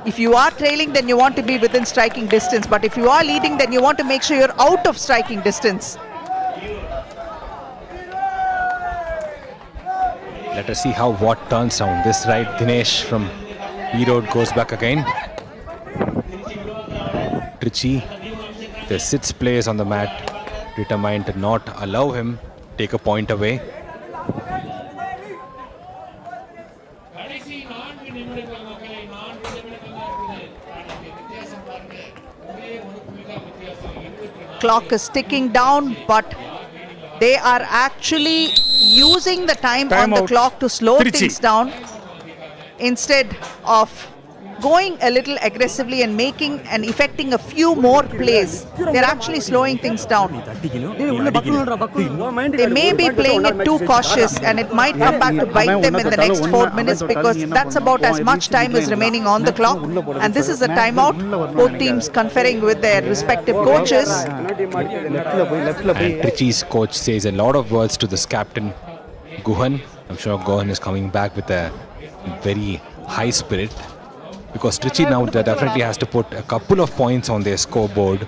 If you are trailing, then you want to be within striking distance, but if you are leading, then you want to make sure you're out of striking distance. Let us see how what turns down. This right, Dinesh from E-Road goes back again. Trichy, there's 6 players on the mat, determined to not allow him take a point away. Clock is ticking down, but they are actually using the time on the clock to slow things down instead of going a little aggressively and making and effecting a few more plays. They're actually slowing things down. They may be playing it too cautious, and it might come back to bite them in the next 4 minutes, because that's about as much time is remaining on the clock. And this is a timeout. Both teams conferring with their respective coaches. And Trichy's coach says a lot of words to this captain, Guhan. I'm sure Guhan is coming back with a very high spirit, because Trichy now definitely has to put a couple of points on their scoreboard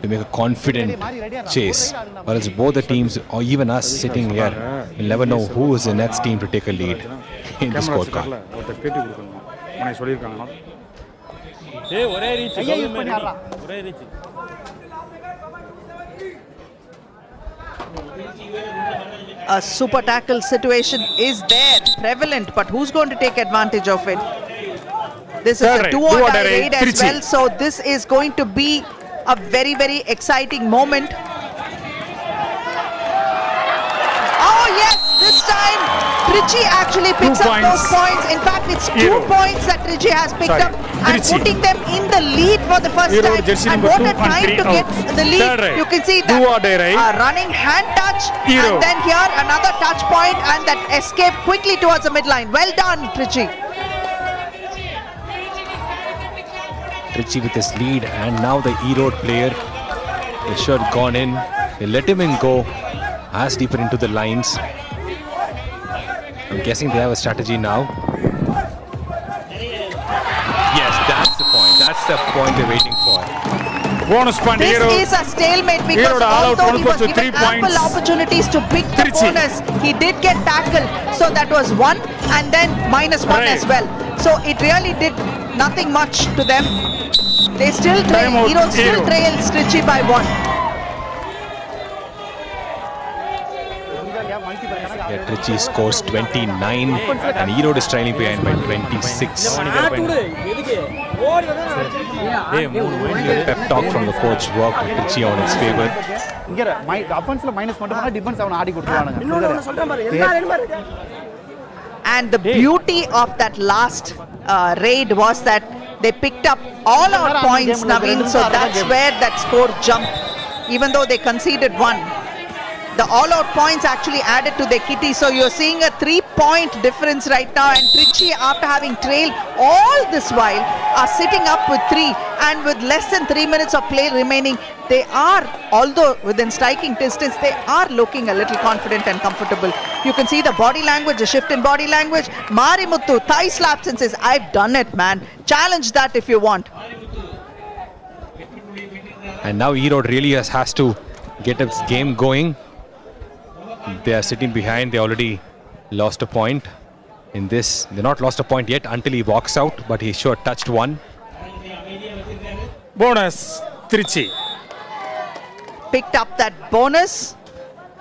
to make a confident chase, or else both the teams, or even us sitting here, will never know who is the next team to take a lead in the scorecard. A super tackle situation is there, prevalent, but who's going to take advantage of it? This is a do-or-die raid as well, so this is going to be a very, very exciting moment. Oh yes, this time Trichy actually picks up those points. In fact, it's 2 points that Trichy has picked up and putting them in the lead for the first time. And what a time to get the lead. You can see that running hand touch, and then here another touch point, and that escape quickly towards the midline. Well done, Trichy. Trichy with his lead, and now the E-Road player, the shot gone in. They let him in go as deeper into the lines. I'm guessing they have a strategy now. Yes, that's the point. That's the point they're waiting for. Bonus point. This is a stalemate, because although he was given ample opportunities to pick the bonus, he did get tackled. So that was 1 and then -1 as well. So it really did nothing much to them. They still trail. Timeout, Hero still Hero. trails Trichy by 1. Yeah, Trichy scores 29 and Erode is trailing behind by 26. Pep talk from the coach worked Trichy on its favor. And the beauty of that last raid was that they picked up all our points, Naveen, so that's where that score jumped. Even though they conceded 1, the all-out points actually added to their kitty. So you're seeing a 3-point difference right now, and Trichy, after having trailed all this while, are sitting up with 3, and with less than 3 minutes of play remaining, they are, although within striking distance, they are looking a little confident and comfortable. You can see the body language, the shift in body language. Marimuthu thigh slaps and says, I've done it, man. Challenge that if you want. And now Erode really has to get its game going. They are sitting behind. They already lost a point in this. They're not lost a point yet until he walks out, but he sure touched 1. Bonus, Trichy. Picked up that bonus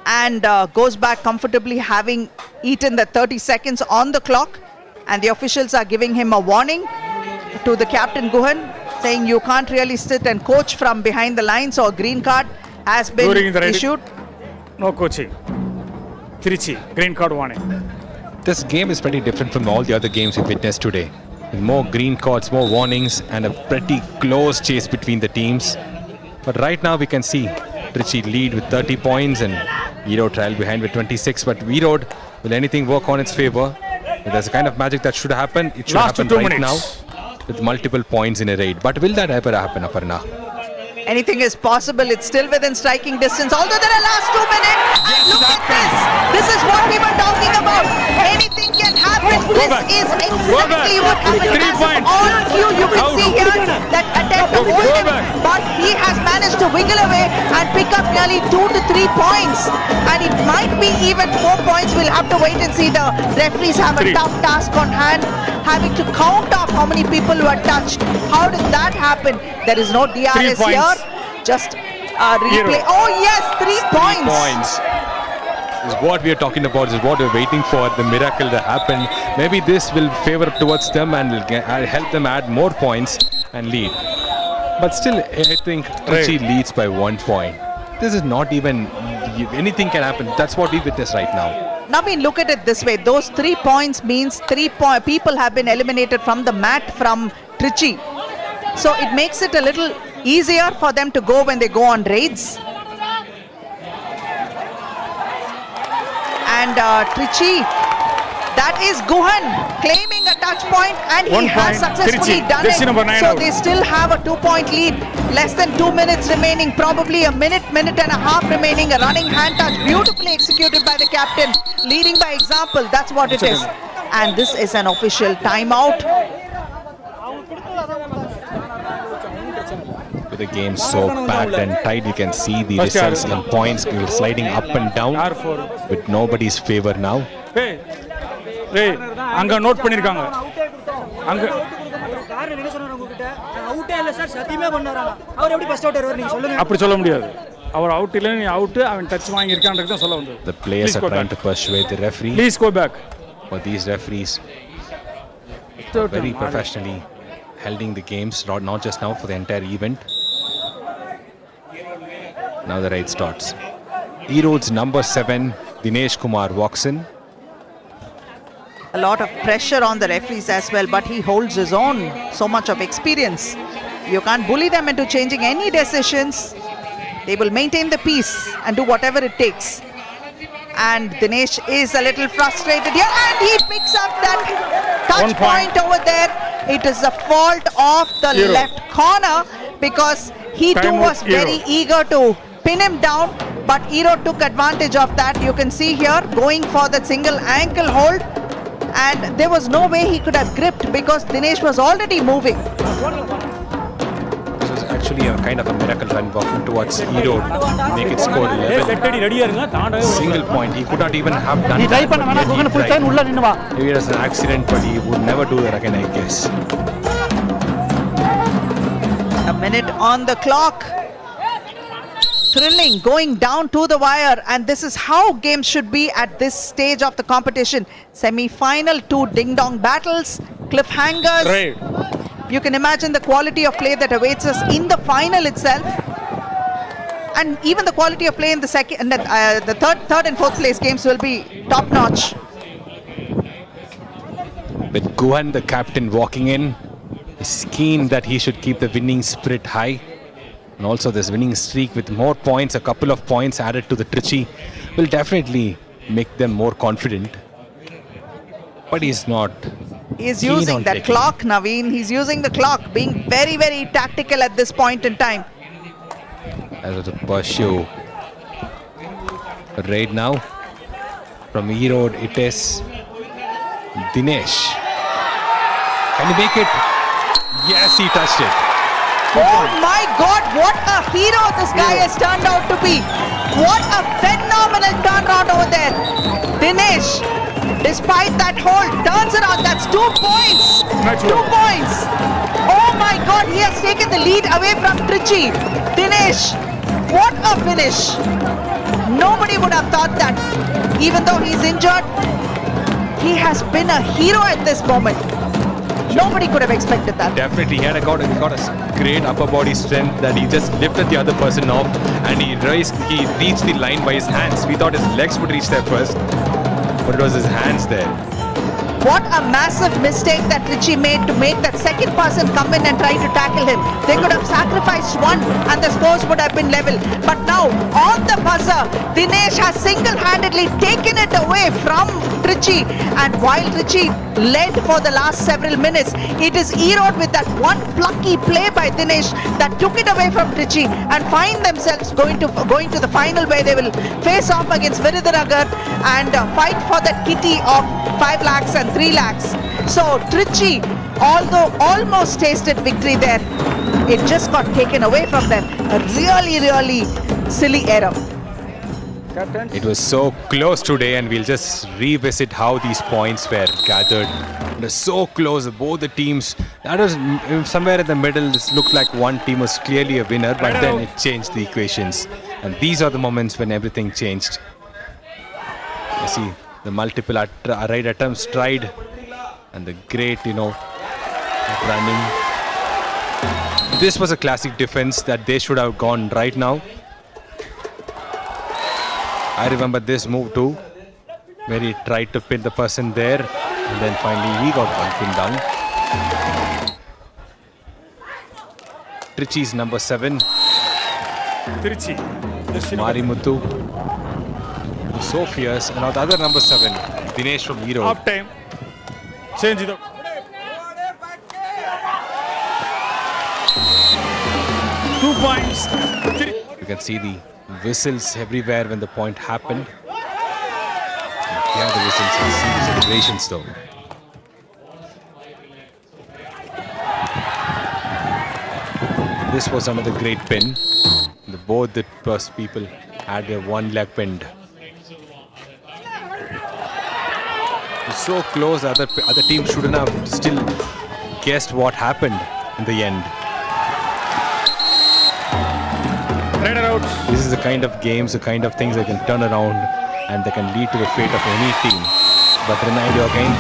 and goes back comfortably, having eaten the 30 seconds on the clock. And the officials are giving him a warning to the captain Guhan, saying you can't really sit and coach from behind the line. So a green card has been issued. No coaching. Trichy, green card warning. This game is pretty different from all the other games we witnessed today. With more green cards, more warnings, and a pretty close chase between the teams. But right now we can see Trichy lead with 30 points and Erode trail behind with 26. But Erode, will anything work on its favor? If there's a kind of magic that should happen, it should happen right now with multiple points in a raid. But will that ever happen, Aparna? Anything is possible. It's still within striking distance. Although there are last 2 minutes. And look at this. This is what we were talking about. Anything can happen. This is exactly what happened. 3 points. On cue, you can see here that attempt to hold him. But he has managed to wiggle away and pick up nearly 2 to 3 points. And it might be even 4 points. We'll have to wait and see. The referees have a tough task on hand, having to count off how many people were touched. How did that happen? There is no DRS here. Just replay. Oh yes, 3 points. 3 points. This is what we are talking about. This is what we're waiting for. The miracle that happened. Maybe this will favor towards them and will help them add more points and lead. But still, I think Trichy leads by 1 point. This is not even anything can happen. That's what we witness right now. Naveen, look at it this way. Those 3 points means 3 people have been eliminated from the mat from Trichy. So it makes it a little easier for them to go when they go on raids. And Trichy, that is Guhan claiming a touch point, and he has successfully done it. So they still have a 2-point lead. Less than 2 minutes remaining, probably a minute and a half remaining. A running hand touch, beautifully executed by the captain, leading by example. That's what it is. And this is an official timeout. With the game so packed and tight, you can see the results and points sliding up and down with nobody's favor now. அங்க note பண்ணிருக்காங்க. அங்க அப்படி சொல்ல முடியாது. அவர் out இல்ல, நீ out, அவன் touch வாங்கி இருக்கான்றது தான் சொல்ல வந்தது. The players are trying to persuade the referee. Please go back. But these referees very professionally holding the games, not just now, for the entire event. Now the raid starts. Erode's number 7, Dinesh Kumar, walks in. A lot of pressure on the referees as well, but he holds his own. So much of experience. You can't bully them into changing any decisions. They will maintain the peace and do whatever it takes. And Dinesh is a little frustrated here, and he picks up that touch point over there. It is the fault of the left corner, because he too was very eager to pin him down, but Erode took advantage of that. You can see here going for that single ankle hold, and there was no way he could have gripped because Dinesh was already moving. This was actually a kind of a miracle run walking towards Erode to make it score 11. Single point. He could not even have done that. Maybe it was an accident, but he would never do that again, I guess. Minute on the clock. Thrilling, going down to the wire, and this is how games should be at this stage of the competition. Semi-final, 2 ding-dong battles, cliffhangers. Right. You can imagine the quality of play that awaits us in the final itself, and even the quality of play in the second, and the third and fourth place games will be top-notch. With Guhan, the captain, walking in, he's keen that he should keep the winning spirit high. And also this winning streak with more points, a couple of points added to the Trichy, will definitely make them more confident. But he's not. He's using that clock, Naveen. He's using the clock, being very, very tactical at this point in time. As to pursue. Right now, from E-Road, it is Dinesh. Can he make it? Yes, he touched it. Oh my God, what a hero this guy has turned out to be. What a phenomenal turnaround over there. Dinesh, despite that hold, turns around. That's 2 points. 2 points. Oh my God, he has taken the lead away from Trichy. Dinesh, what a finish. Nobody would have thought that. Even though he's injured, he has been a hero at this moment. Nobody could have expected that. Definitely, he got a great upper body strength that he just lifted the other person off, and he reached the line by his hands. We thought his legs would reach there first, but it was his hands there. What a massive mistake that Trichy made to make that second person come in and try to tackle him. They could have sacrificed one and the scores would have been level. But now, on the buzzer, Dinesh has single-handedly taken it away from Trichy. And while Trichy led for the last several minutes, it is E-Road with that one plucky play by Dinesh that took it away from Trichy and find themselves going to the final, where they will face off against Viruthanagar and fight for that kitty of 5 lakhs and 3 lakhs. So Trichy, although almost tasted victory there, it just got taken away from them. A really, really silly error. It was so close today, and we'll just revisit how these points were gathered. It was so close, both the teams. That was somewhere in the middle. This looked like one team was clearly a winner, but then it changed the equations. And these are the moments when everything changed. You see the multiple right attempts tried, and the great, running. This was a classic defense that they should have gone right now. I remember this move too, where he tried to pin the person there, and then finally he got one pin down. Trichy's number 7. Trichy. Marimuthu. So fierce. And now the other number 7, Dinesh from E-Road. Half time. Change it up. 2 points. You can see the whistles everywhere when the point happened. Yeah, the whistles. You see the celebrations though. This was another great pin. Both the first people had their one leg pinned. So close, other team shouldn't have still guessed what happened in the end. This is the kind of games, the kind of things that can turn around and they can lead to the fate of any team. But remind you again,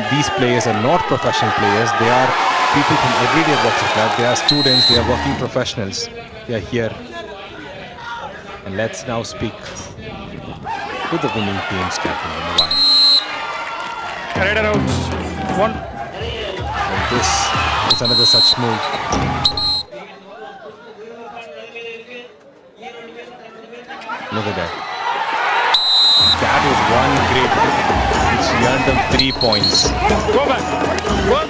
these players are not professional players. They are people from everyday walks of life. They are students, they are working professionals. They are here. And let's now speak to the winning team's captain in a while. Rider out. 1. And this is another such move. Look at that. That was one great hit, which earned them 3 points. Go back. Go back.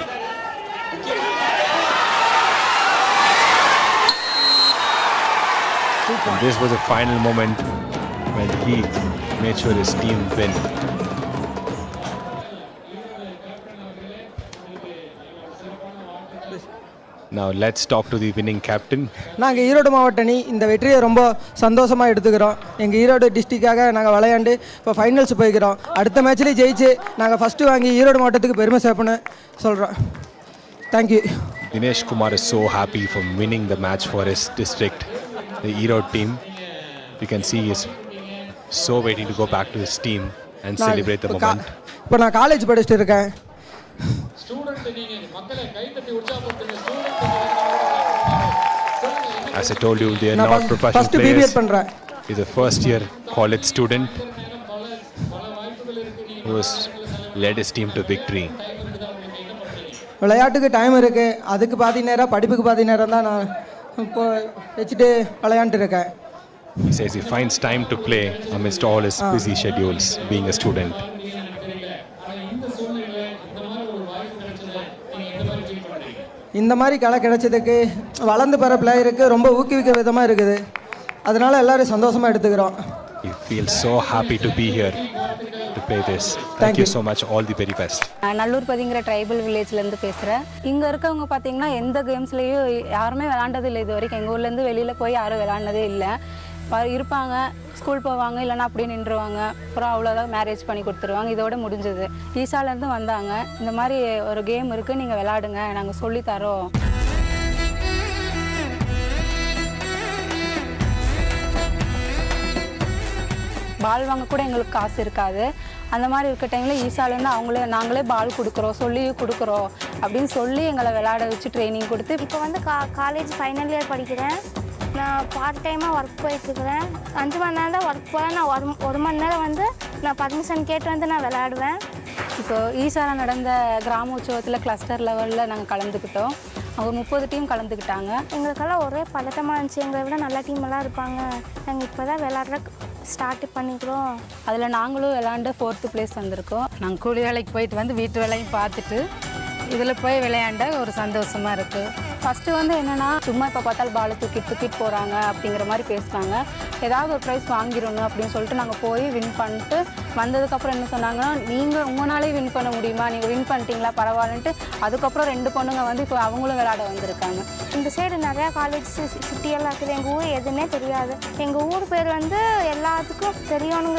And this was the final moment when he made sure his team win. Now let's talk to the winning captain. நாங்கள் ஈரோடு மாவட்ட அணி இந்த வெற்றியை ரொம்ப சந்தோஷமாக எடுத்துக்கிறோம். எங்கள் ஈரோடு டிஸ்ட்ரிக்டாக நாங்கள் விளையாண்டு இப்போ ஃபைனல்ஸ் போய்க்கிறோம். அடுத்த மேட்ச்லேயும் ஜெயிச்சு நாங்கள் ஃபஸ்ட்டு வாங்கி ஈரோடு மாவட்டத்துக்கு பெருமை சேர்ப்போன்னு சொல்கிறோம். Thank you. Dinesh Kumar is so happy for winning the match for his district, the Erode team. You can see he is so waiting to go back to his team and celebrate the moment. இப்போ நான் college படிச்சுட்டு இருக்கேன். As I told you, they are not professional players. He's a first year college student who has led his team to victory. விளையாட்டுக்கு time இருக்கு, அதுக்கு பாதி நேரம், படிப்புக்கு பாதி நேரம் தான் நான் இப்போ வச்சுட்டு விளையாண்டுட்டு இருக்கேன். He says he finds time to play amidst all his busy schedules being a student. இந்த மாதிரி களை கிடைச்சதுக்கு வளர்ந்து வர பிளேயருக்கு ரொம்ப ஊக்குவிக்க விதமாக இருக்குது. அதனால எல்லாரும் சந்தோஷமாக எடுத்துக்கிறோம். He feels so happy to be here to play this. Thank you so much. All the very best. Nallur பதிங்கிற ட்ரைபல் வில்லேஜ்லேருந்து பேசுகிறேன். இங்கே இருக்கவங்க பார்த்தீங்கன்னா எந்த கேம்ஸ்லேயும் யாருமே விளாண்டது இல்லை இது வரைக்கும். எங்கள் ஊர்லேருந்து வெளியில் போய் யாரும் விளாண்டதே இல்லை. இருப்பாங்க, ஸ்கூல் போவாங்க, இல்லைனா அப்படியே நின்றுவாங்க. அப்புறம் அவ்வளோதான் மேரேஜ் பண்ணி கொடுத்துருவாங்க. இதோட முடிஞ்சது. ஈசாலேருந்து வந்தாங்க, இந்த மாதிரி ஒரு கேம் இருக்குது, நீங்கள் விளாடுங்க, நாங்கள் சொல்லித்தரோம். பால் வாங்க கூட எங்களுக்கு காசு இருக்காது. அந்த மாதிரி இருக்க டைமில் ஈசாலேருந்து நாங்களே பால் கொடுக்குறோம், சொல்லி கொடுக்குறோம் அப்படின்னு சொல்லி எங்களை விளையாட வச்சு ட்ரைனிங் கொடுத்து. இப்போ வந்து காலேஜ் ஃபைனல் இயர் படிக்கிறேன். நான் பார்ட் டைமாக ஒர்க் போயிட்டுருக்குறேன். 5 மணி நேரம் தான் ஒர்க் போகிறேன். நான் ஒரு மணி நேரம் வந்து நான் பர்மிஷன் கேட்டு வந்து நான் விளையாடுவேன். இப்போ ஈசாவில் நடந்த கிராம உற்சவத்தில் கிளஸ்டர் லெவலில் நாங்கள் கலந்துக்கிட்டோம். அவங்க 30 டீம் கலந்துக்கிட்டாங்க. எங்களுக்கெல்லாம் ஒரே பதட்டமாக இருந்துச்சு. எங்களை விட நல்ல டீமெல்லாம் இருப்பாங்க. நாங்கள் இப்போ தான் விளையாடுற ஸ்டார்ட் பண்ணிக்கிறோம். அதில் நாங்களும் விளையாண்டு 4th பிளேஸ் வந்திருக்கோம். நாங்கள் கூலி வேலைக்கு போயிட்டு வந்து வீட்டு வேலையும் பார்த்துட்டு இதில் போய் விளையாண்ட ஒரு சந்தோஷமாக இருக்குது. ஃபஸ்ட்டு வந்து என்னென்னா சும்மா இப்போ பார்த்தாலும் பால் தூக்கிட்டு போகிறாங்க அப்படிங்கிற மாதிரி பேசினாங்க. ஏதாவது ஒரு ப்ரைஸ் வாங்கிடணும் அப்படின்னு சொல்லிட்டு நாங்கள் போய் வின் பண்ணிட்டு வந்ததுக்கப்புறம் என்ன சொன்னாங்கன்னா, நீங்கள் உங்களாலே வின் பண்ண முடியுமா, நீங்கள் வின் பண்ணிட்டீங்களா, பரவாயில்லன்ட்டு அதுக்கப்புறம் 2 பொண்ணுங்க வந்து இப்போ அவங்களும் விளையாட வந்திருக்காங்க. இந்த சைடு நிறையா காலேஜ் சிட்டியெல்லாம் இருக்குது. எங்கள் ஊர் எதுவுமே தெரியாது. எங்கள் ஊர் பேர் வந்து எல்லாத்துக்கும் தெரியணுங்க